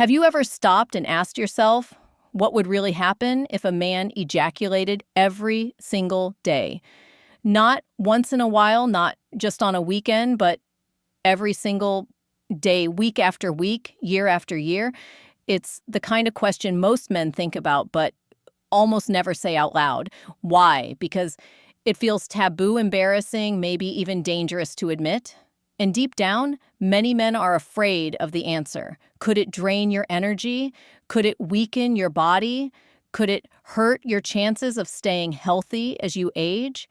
Have you ever stopped and asked yourself what would really happen if a man ejaculated every single day? Not once in a while, not just on a weekend, but every single day, week after week, year after year. It's the kind of question most men think about, but almost never say out loud. Why? Because it feels taboo, embarrassing, maybe even dangerous to admit. And deep down, many men are afraid of the answer. Could it drain your energy? Could it weaken your body? Could it hurt your chances of staying healthy as you age?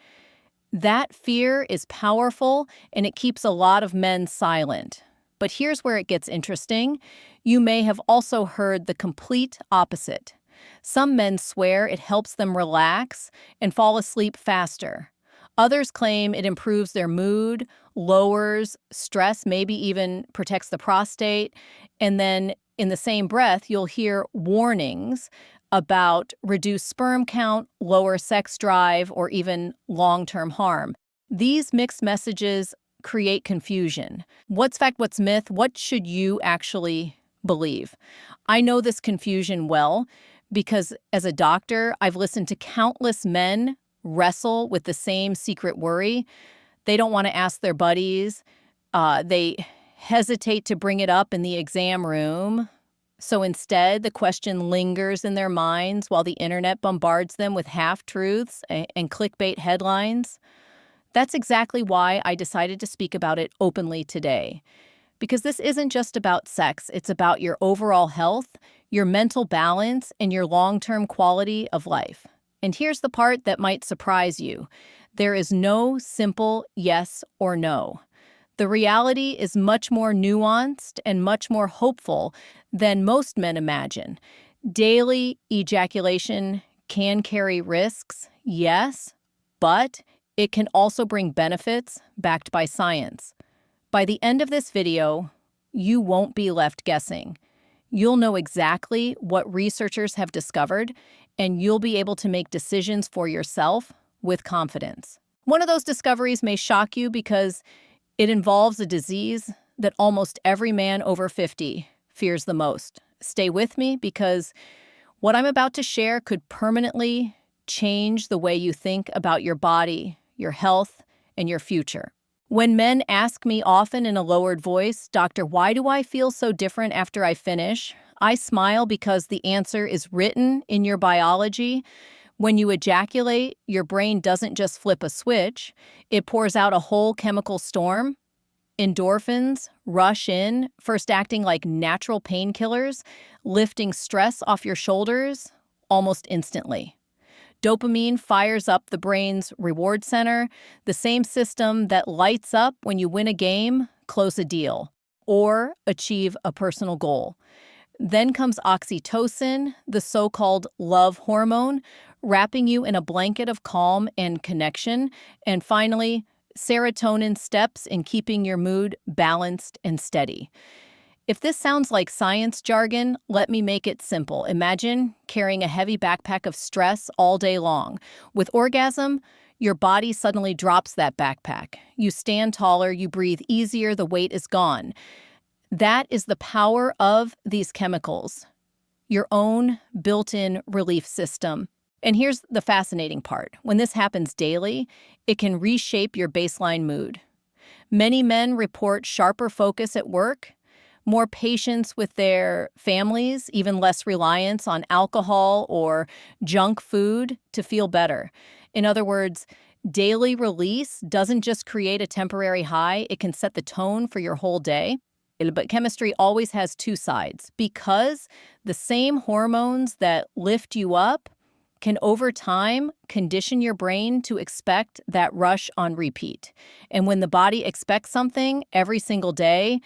That fear is powerful, and it keeps a lot of men silent. But here's where it gets interesting. You may have also heard the complete opposite. Some men swear it helps them relax and fall asleep faster. Others claim it improves their mood, lowers stress, maybe even protects the prostate. And then in the same breath, you'll hear warnings about reduced sperm count, lower sex drive, or even long-term harm. These mixed messages create confusion. What's fact, what's myth? What should you actually believe? I know this confusion well because as a doctor, I've listened to countless men wrestle with the same secret worry. They don't want to ask their buddies. They hesitate to bring it up in the exam room. So instead, the question lingers in their minds while the internet bombards them with half-truths and clickbait headlines. That's exactly why I decided to speak about it openly today. Because this isn't just about sex, it's about your overall health, your mental balance, and your long-term quality of life. And here's the part that might surprise you. There is no simple yes or no. The reality is much more nuanced and much more hopeful than most men imagine. Daily ejaculation can carry risks, yes, but it can also bring benefits backed by science. By the end of this video, you won't be left guessing. You'll know exactly what researchers have discovered, and you'll be able to make decisions for yourself with confidence. One of those discoveries may shock you because it involves a disease that almost every man over 50 fears the most. Stay with me because what I'm about to share could permanently change the way you think about your body, your health, and your future. When men ask me often in a lowered voice, "Doctor, why do I feel so different after I finish?" I smile because the answer is written in your biology. When you ejaculate, your brain doesn't just flip a switch. It pours out a whole chemical storm. Endorphins rush in, first acting like natural painkillers, lifting stress off your shoulders almost instantly. Dopamine fires up the brain's reward center, the same system that lights up when you win a game, close a deal, or achieve a personal goal. Then comes oxytocin, the so-called love hormone, wrapping you in a blanket of calm and connection. And finally, serotonin steps in keeping your mood balanced and steady. If this sounds like science jargon, let me make it simple. Imagine carrying a heavy backpack of stress all day long. With orgasm, your body suddenly drops that backpack. You stand taller, you breathe easier, the weight is gone. That is the power of these chemicals, your own built-in relief system. And here's the fascinating part. When this happens daily, it can reshape your baseline mood. Many men report sharper focus at work, more patience with their families, even less reliance on alcohol or junk food to feel better. In other words, daily release doesn't just create a temporary high, it can set the tone for your whole day. But chemistry always has two sides because the same hormones that lift you up can over time condition your brain to expect that rush on repeat. And when the body expects something every single day,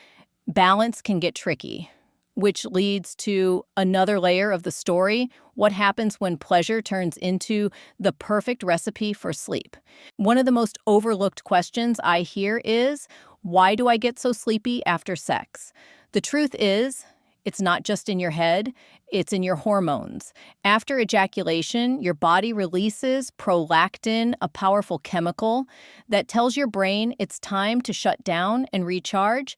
balance can get tricky, which leads to another layer of the story. What happens when pleasure turns into the perfect recipe for sleep? One of the most overlooked questions I hear is, why do I get so sleepy after sex? The truth is, it's not just in your head, it's in your hormones. After ejaculation, your body releases prolactin, a powerful chemical that tells your brain it's time to shut down and recharge.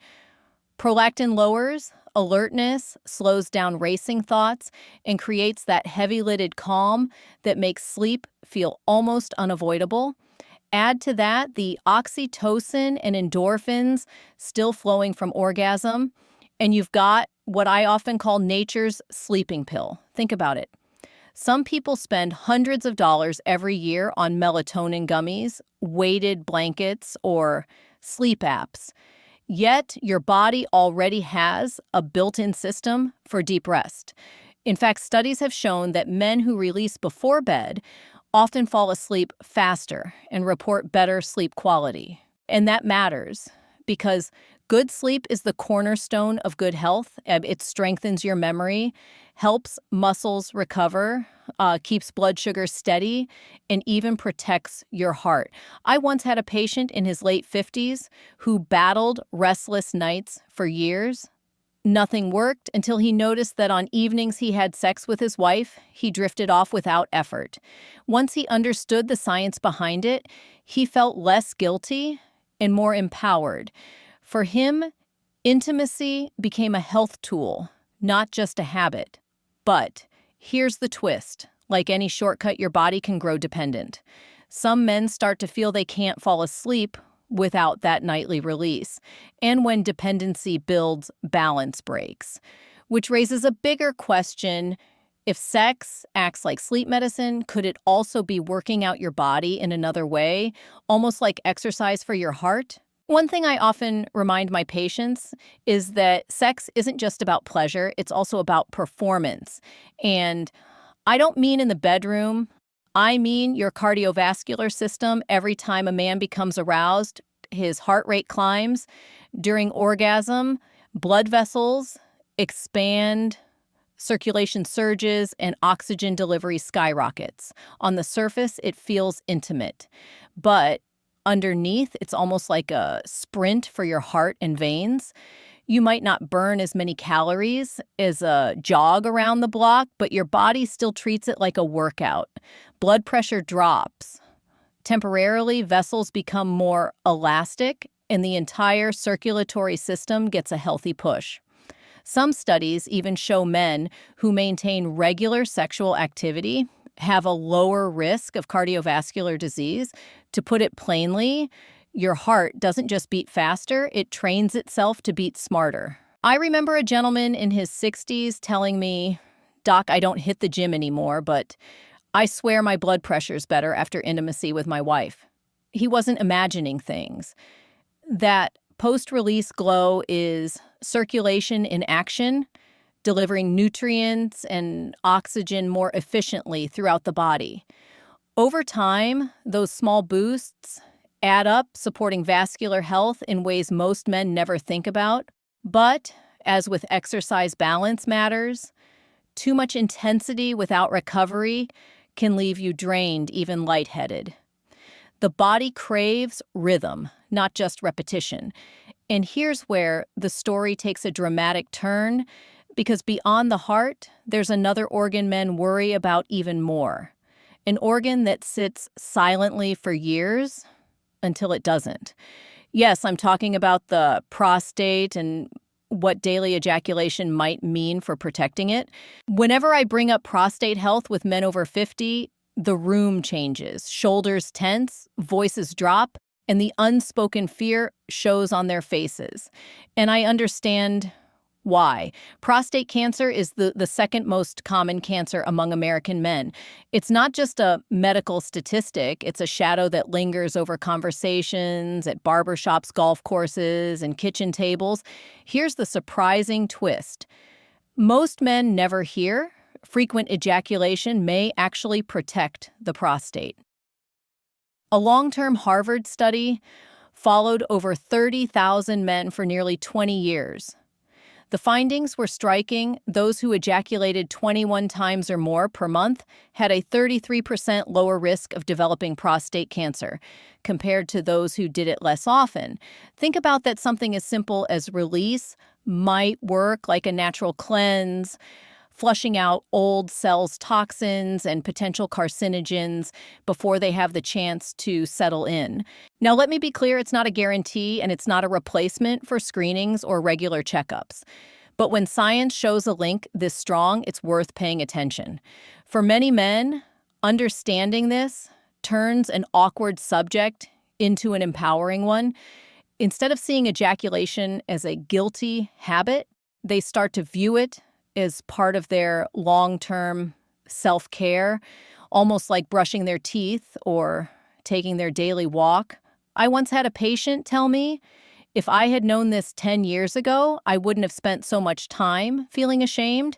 Prolactin lowers alertness, slows down racing thoughts, and creates that heavy-lidded calm that makes sleep feel almost unavoidable. Add to that the oxytocin and endorphins still flowing from orgasm, and you've got what I often call nature's sleeping pill. Think about it. Some people spend hundreds of dollars every year on melatonin gummies, weighted blankets, or sleep apps. Yet your body already has a built-in system for deep rest. In fact, studies have shown that men who release before bed often fall asleep faster and report better sleep quality. And that matters because good sleep is the cornerstone of good health. It strengthens your memory, helps muscles recover, keeps blood sugar steady, and even protects your heart. I once had a patient in his late 50s who battled restless nights for years. Nothing worked until he noticed that on evenings he had sex with his wife, he drifted off without effort. Once he understood the science behind it, he felt less guilty and more empowered. For him, intimacy became a health tool, not just a habit. But here's the twist. Like any shortcut, your body can grow dependent. Some men start to feel they can't fall asleep without that nightly release. And when dependency builds, balance breaks. Which raises a bigger question. If sex acts like sleep medicine, could it also be working out your body in another way, almost like exercise for your heart? One thing I often remind my patients is that sex isn't just about pleasure, it's also about performance. And I don't mean in the bedroom. I mean your cardiovascular system. Every time a man becomes aroused, his heart rate climbs. During orgasm, blood vessels expand, circulation surges, and oxygen delivery skyrockets. On the surface, it feels intimate. But underneath, it's almost like a sprint for your heart and veins. You might not burn as many calories as a jog around the block, but your body still treats it like a workout. Blood pressure drops. Temporarily, vessels become more elastic, and the entire circulatory system gets a healthy push. Some studies even show men who maintain regular sexual activity have a lower risk of cardiovascular disease. To put it plainly, your heart doesn't just beat faster, it trains itself to beat smarter. I remember a gentleman in his 60s telling me, "Doc, I don't hit the gym anymore, but I swear my blood pressure's better after intimacy with my wife." He wasn't imagining things. That post-release glow is circulation in action, delivering nutrients and oxygen more efficiently throughout the body. Over time, those small boosts add up, supporting vascular health in ways most men never think about. But, as with exercise, balance matters. Too much intensity without recovery can leave you drained, even lightheaded. The body craves rhythm, not just repetition. And here's where the story takes a dramatic turn, because beyond the heart, there's another organ men worry about even more. An organ that sits silently for years until it doesn't. Yes, I'm talking about the prostate and what daily ejaculation might mean for protecting it. Whenever I bring up prostate health with men over 50, the room changes. Shoulders tense, voices drop, and the unspoken fear shows on their faces. And I understand why. Prostate cancer is the second most common cancer among American men. It's not just a medical statistic, it's a shadow that lingers over conversations, at barbershops, golf courses, and kitchen tables. Here's the surprising twist. Most men never hear frequent ejaculation may actually protect the prostate. A long-term Harvard study followed over 30,000 men for nearly 20 years. The findings were striking. Those who ejaculated 21 times or more per month had a 33% lower risk of developing prostate cancer compared to those who did it less often. Think about that. Something as simple as release might work like a natural cleanse, flushing out old cells' toxins and potential carcinogens before they have the chance to settle in. Now, let me be clear, it's not a guarantee and it's not a replacement for screenings or regular checkups. But when science shows a link this strong, it's worth paying attention. For many men, understanding this turns an awkward subject into an empowering one. Instead of seeing ejaculation as a guilty habit, they start to view it as part of their long-term self-care, almost like brushing their teeth or taking their daily walk. I once had a patient tell me, if I had known this 10 years ago, I wouldn't have spent so much time feeling ashamed.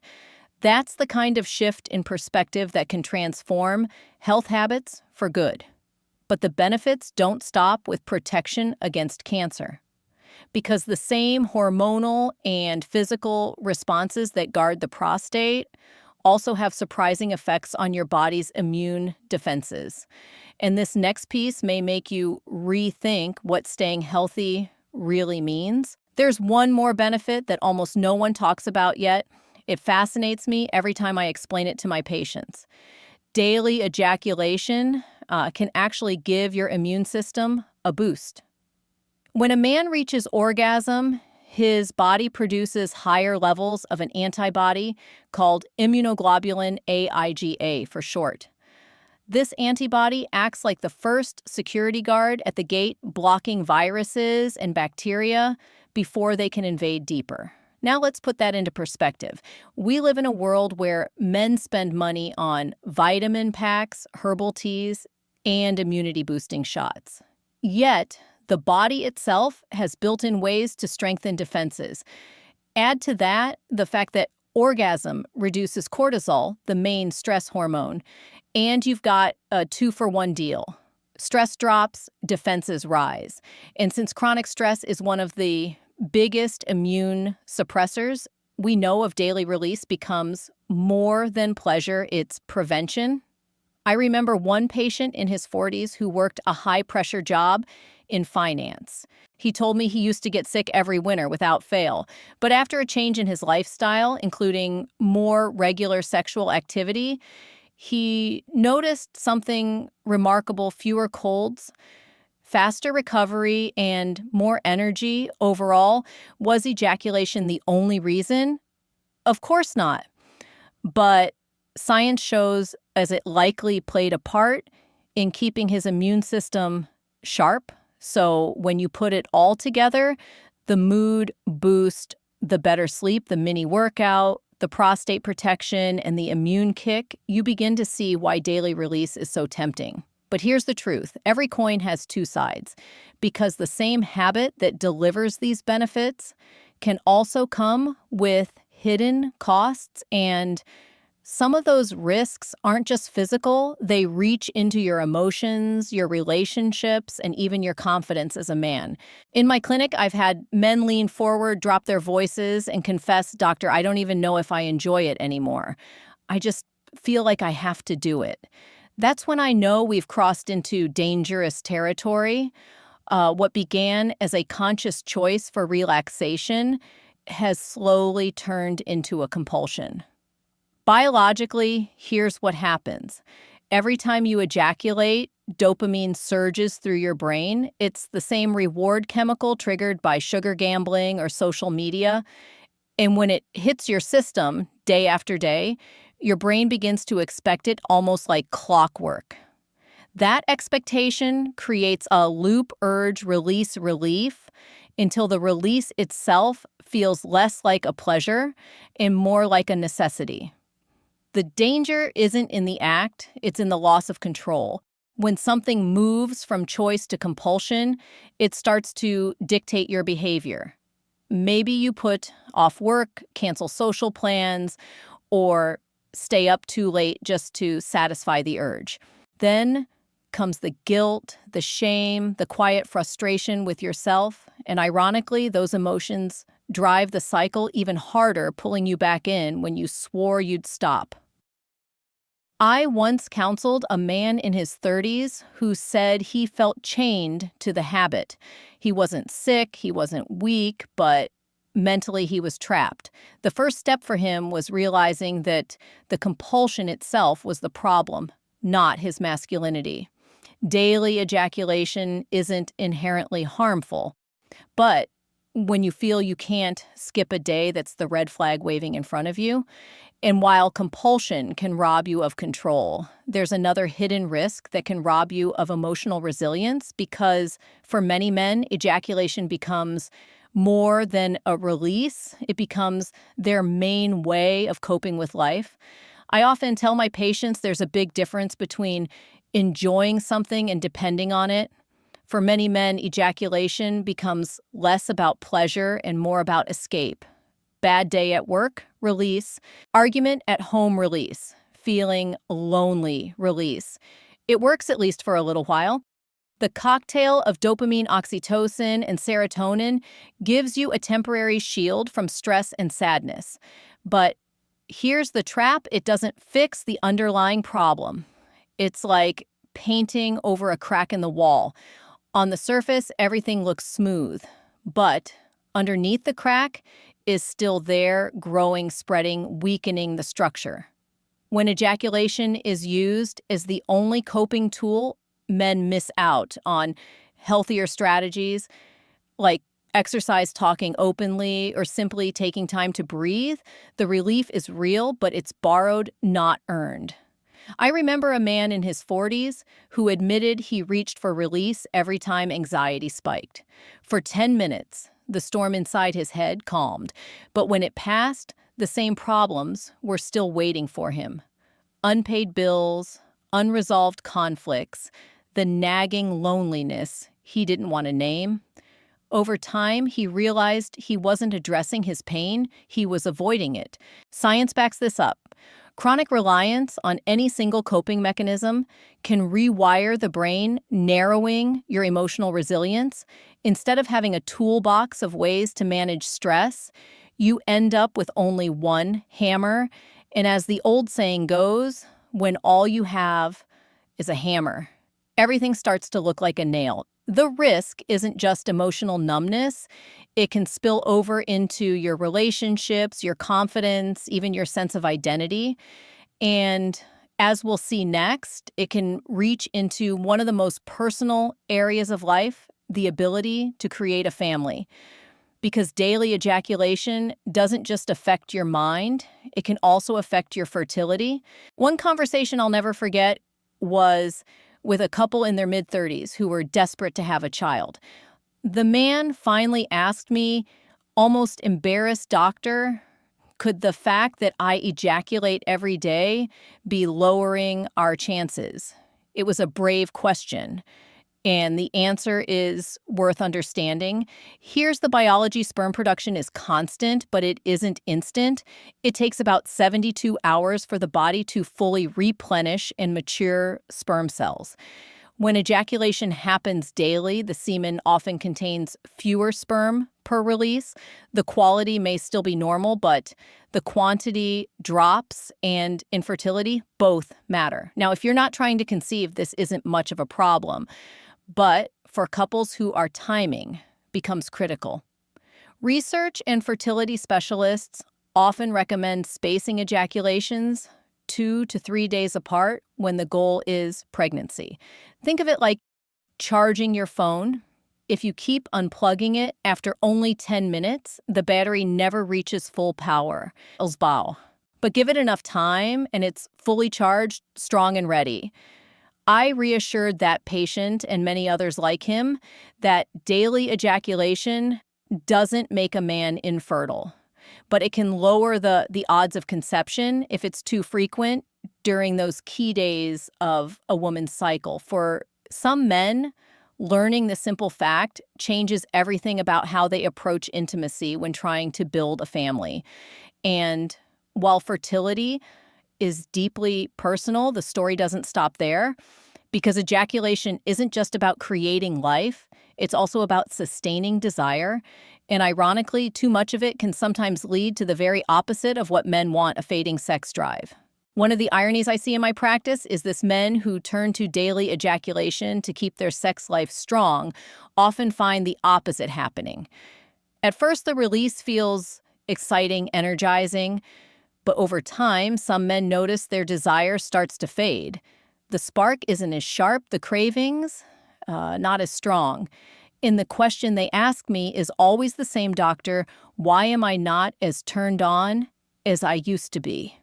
That's the kind of shift in perspective that can transform health habits for good. But the benefits don't stop with protection against cancer, because the same hormonal and physical responses that guard the prostate also have surprising effects on your body's immune defenses. And this next piece may make you rethink what staying healthy really means. There's one more benefit that almost no one talks about yet. It fascinates me every time I explain it to my patients. Daily ejaculation can actually give your immune system a boost. When a man reaches orgasm, his body produces higher levels of an antibody called immunoglobulin IgA for short. This antibody acts like the first security guard at the gate, blocking viruses and bacteria before they can invade deeper. Now let's put that into perspective. We live in a world where men spend money on vitamin packs, herbal teas, and immunity-boosting shots. Yet, the body itself has built-in ways to strengthen defenses. Add to that the fact that orgasm reduces cortisol, the main stress hormone, and you've got a two-for-one deal. Stress drops, defenses rise. And since chronic stress is one of the biggest immune suppressors, we know of daily release becomes more than pleasure, it's prevention. I remember one patient in his 40s who worked a high-pressure job in finance. He told me he used to get sick every winter without fail, but after a change in his lifestyle, including more regular sexual activity, he noticed something remarkable: fewer colds, faster recovery, and more energy overall. Was ejaculation the only reason? Of course not. But science shows as it likely played a part in keeping his immune system sharp. So when you put it all together, the mood boost, the better sleep, the mini workout, the prostate protection, and the immune kick, you begin to see why daily release is so tempting. But here's the truth. Every coin has two sides, because the same habit that delivers these benefits can also come with hidden costs, and some of those risks aren't just physical. They reach into your emotions, your relationships, and even your confidence as a man. In my clinic, I've had men lean forward, drop their voices, and confess, "Doctor, I don't even know if I enjoy it anymore. I just feel like I have to do it." That's when I know we've crossed into dangerous territory. What began as a conscious choice for relaxation has slowly turned into a compulsion. Biologically, here's what happens. Every time you ejaculate, dopamine surges through your brain. It's the same reward chemical triggered by sugar gambling or social media. And when it hits your system day after day, your brain begins to expect it almost like clockwork. That expectation creates a loop urge release relief until the release itself feels less like a pleasure and more like a necessity. The danger isn't in the act, it's in the loss of control. When something moves from choice to compulsion, it starts to dictate your behavior. Maybe you put off work, cancel social plans, or stay up too late just to satisfy the urge. Then comes the guilt, the shame, the quiet frustration with yourself, and ironically, those emotions drive the cycle even harder, pulling you back in when you swore you'd stop. I once counseled a man in his 30s who said he felt chained to the habit. He wasn't sick, he wasn't weak, but mentally he was trapped. The first step for him was realizing that the compulsion itself was the problem, not his masculinity. Daily ejaculation isn't inherently harmful, but when you feel you can't skip a day that's the red flag waving in front of you. And while compulsion can rob you of control, there's another hidden risk that can rob you of emotional resilience because for many men, ejaculation becomes more than a release. It becomes their main way of coping with life. I often tell my patients there's a big difference between enjoying something and depending on it. For many men, ejaculation becomes less about pleasure and more about escape. Bad day at work, release. Argument at home, release. Feeling lonely, release. It works at least for a little while. The cocktail of dopamine, oxytocin, and serotonin gives you a temporary shield from stress and sadness. But here's the trap: it doesn't fix the underlying problem. It's like painting over a crack in the wall. On the surface, everything looks smooth, but underneath the crack is still there, growing, spreading, weakening the structure. When ejaculation is used as the only coping tool, men miss out on healthier strategies like exercise, talking openly, or simply taking time to breathe. The relief is real, but it's borrowed, not earned. I remember a man in his 40s who admitted he reached for release every time anxiety spiked. For 10 minutes, the storm inside his head calmed, but when it passed, the same problems were still waiting for him. Unpaid bills, unresolved conflicts, the nagging loneliness he didn't want to name. Over time, he realized he wasn't addressing his pain, he was avoiding it. Science backs this up. Chronic reliance on any single coping mechanism can rewire the brain, narrowing your emotional resilience. Instead of having a toolbox of ways to manage stress, you end up with only one hammer. And as the old saying goes, when all you have is a hammer, everything starts to look like a nail. The risk isn't just emotional numbness. It can spill over into your relationships, your confidence, even your sense of identity. And as we'll see next, it can reach into one of the most personal areas of life, the ability to create a family. Because daily ejaculation doesn't just affect your mind, it can also affect your fertility. One conversation I'll never forget was with a couple in their mid-30s who were desperate to have a child. The man finally asked me, almost embarrassed, "Doctor, could the fact that I ejaculate every day be lowering our chances?" It was a brave question, and the answer is worth understanding. Here's the biology: sperm production is constant, but it isn't instant. It takes about 72 hours for the body to fully replenish and mature sperm cells. When ejaculation happens daily, the semen often contains fewer sperm per release. The quality may still be normal, but the quantity drops, and infertility both matter. Now, if you're not trying to conceive, this isn't much of a problem. But for couples who are timing, becomes critical. Research and fertility specialists often recommend spacing ejaculations 2 to 3 days apart when the goal is pregnancy. Think of it like charging your phone. If you keep unplugging it after only 10 minutes, the battery never reaches full power. But give it enough time and it's fully charged, strong and ready. I reassured that patient and many others like him that daily ejaculation doesn't make a man infertile, but it can lower the odds of conception if it's too frequent during those key days of a woman's cycle. For some men, learning the simple fact changes everything about how they approach intimacy when trying to build a family. And while fertility is deeply personal, the story doesn't stop there, because ejaculation isn't just about creating life, it's also about sustaining desire. And ironically, too much of it can sometimes lead to the very opposite of what men want: a fading sex drive. One of the ironies I see in my practice is this: men who turn to daily ejaculation to keep their sex life strong often find the opposite happening. At first, the release feels exciting, energizing, but over time, some men notice their desire starts to fade. The spark isn't as sharp, the cravings, not as strong. And the question they ask me is always the same, doctor: why am I not as turned on as I used to be?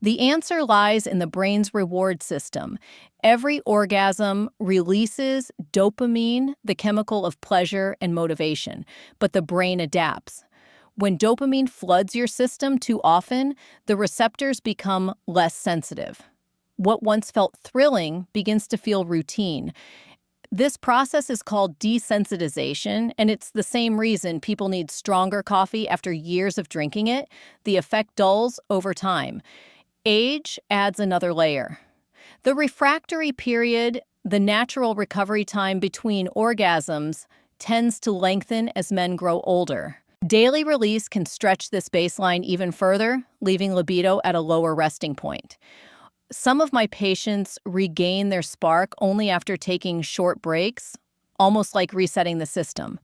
The answer lies in the brain's reward system. Every orgasm releases dopamine, the chemical of pleasure and motivation, but the brain adapts. When dopamine floods your system too often, the receptors become less sensitive. What once felt thrilling begins to feel routine. This process is called desensitization, and it's the same reason people need stronger coffee after years of drinking it. The effect dulls over time. Age adds another layer. The refractory period, the natural recovery time between orgasms, tends to lengthen as men grow older. Daily release can stretch this baseline even further, leaving libido at a lower resting point. Some of my patients regain their spark only after taking short breaks, almost like resetting the system.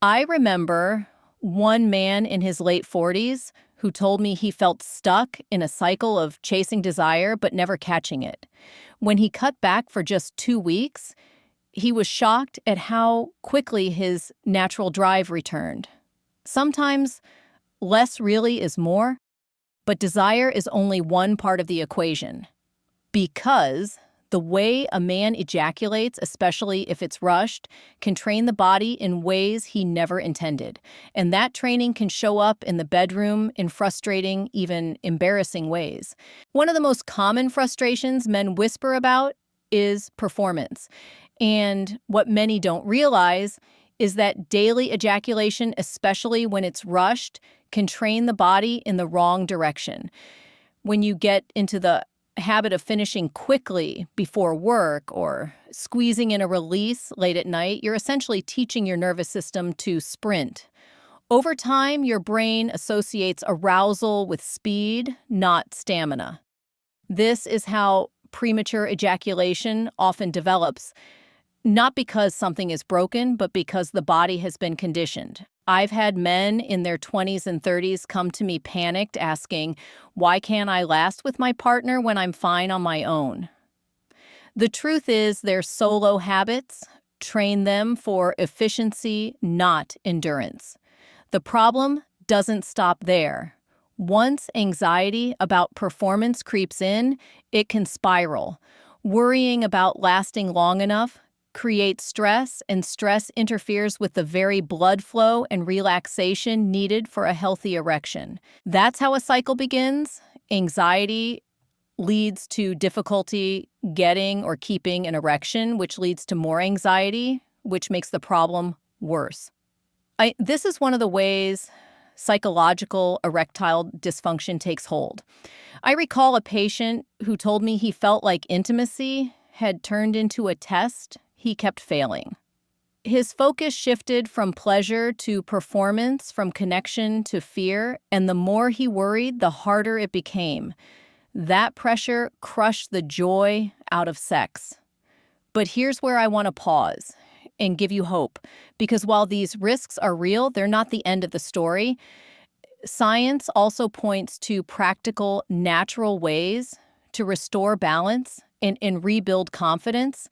I remember one man in his late 40s who told me he felt stuck in a cycle of chasing desire but never catching it. When he cut back for just 2 weeks, he was shocked at how quickly his natural drive returned. Sometimes less really is more, but desire is only one part of the equation. Because the way a man ejaculates, especially if it's rushed, can train the body in ways he never intended. And that training can show up in the bedroom in frustrating, even embarrassing ways. One of the most common frustrations men whisper about is performance. And what many don't realize is that daily ejaculation, especially when it's rushed, can train the body in the wrong direction. When you get into the habit of finishing quickly before work or squeezing in a release late at night, you're essentially teaching your nervous system to sprint. Over time, your brain associates arousal with speed, not stamina. This is how premature ejaculation often develops, not because something is broken, but because the body has been conditioned. I've had men in their 20s and 30s come to me panicked, asking, why can't I last with my partner when I'm fine on my own? The truth is, their solo habits train them for efficiency, not endurance. The problem doesn't stop there. Once anxiety about performance creeps in, it can spiral. Worrying about lasting long enough creates stress, and stress interferes with the very blood flow and relaxation needed for a healthy erection. That's how a cycle begins. Anxiety leads to difficulty getting or keeping an erection, which leads to more anxiety, which makes the problem worse. This is one of the ways psychological erectile dysfunction takes hold. I recall a patient who told me he felt like intimacy had turned into a test he kept failing. His focus shifted from pleasure to performance, from connection to fear, and the more he worried, the harder it became. That pressure crushed the joy out of sex. But here's where I want to pause and give you hope, because while these risks are real, they're not the end of the story. Science also points to practical, natural ways to restore balance and rebuild confidence.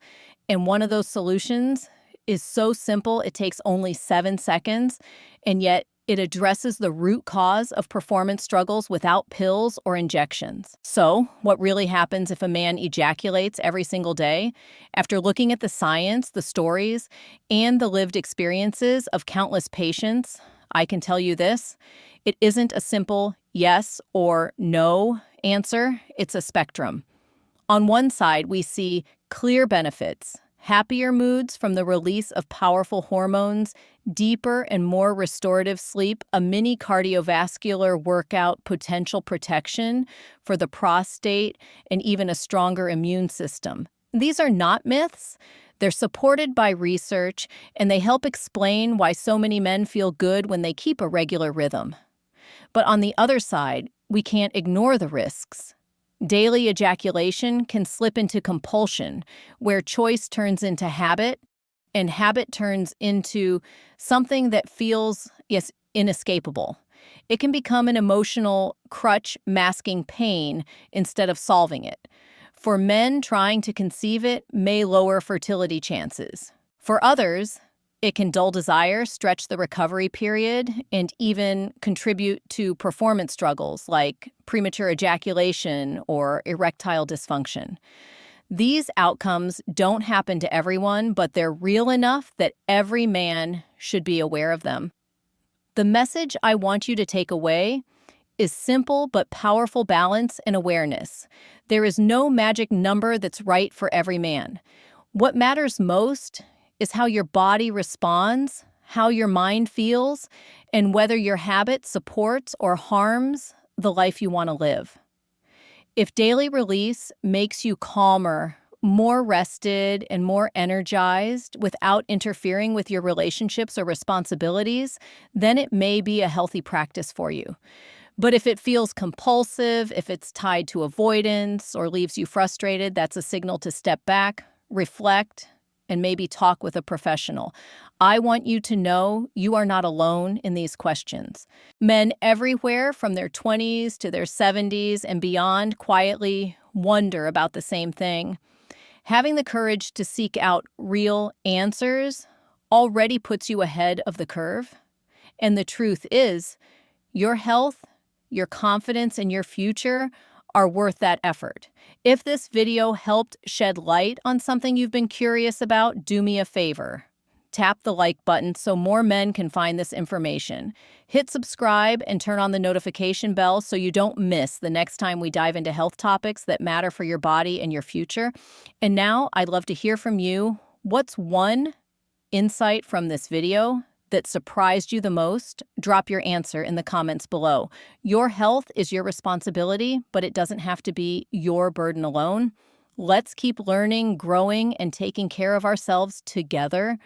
And one of those solutions is so simple, it takes only 7 seconds, and yet it addresses the root cause of performance struggles without pills or injections. So, what really happens if a man ejaculates every single day? After looking at the science, the stories, and the lived experiences of countless patients, I can tell you this: it isn't a simple yes or no answer, it's a spectrum. On one side, we see clear benefits: happier moods from the release of powerful hormones, deeper and more restorative sleep, a mini cardiovascular workout, potential protection for the prostate, and even a stronger immune system. These are not myths. They're supported by research, and they help explain why so many men feel good when they keep a regular rhythm. But on the other side, we can't ignore the risks. Daily ejaculation can slip into compulsion, where choice turns into habit, and habit turns into something that feels, yes, inescapable. It can become an emotional crutch masking pain instead of solving it. For men, trying to conceive it may lower fertility chances. For others, It can dull desire, stretch the recovery period, and even contribute to performance struggles like premature ejaculation or erectile dysfunction. These outcomes don't happen to everyone, but they're real enough that every man should be aware of them. The message I want you to take away is simple but powerful balance and awareness. There is no magic number that's right for every man. What matters most is how your body responds, how your mind feels, and whether your habit supports or harms the life you want to live. If daily release makes you calmer, more rested, and more energized without interfering with your relationships or responsibilities, then it may be a healthy practice for you. But if it feels compulsive, if it's tied to avoidance or leaves you frustrated, that's a signal to step back, reflect, and maybe talk with a professional. I want you to know you are not alone in these questions. Men everywhere from their 20s to their 70s and beyond quietly wonder about the same thing. Having the courage to seek out real answers already puts you ahead of the curve. And the truth is, your health, your confidence, and your future are worth that effort. If this video helped shed light on something you've been curious about, do me a favor. Tap the like button so more men can find this information. Hit subscribe and turn on the notification bell so you don't miss the next time we dive into health topics that matter for your body and your future. And now I'd love to hear from you. What's one insight from this video that surprised you the most? Drop your answer in the comments below. Your health is your responsibility, but it doesn't have to be your burden alone. Let's keep learning, growing, and taking care of ourselves together.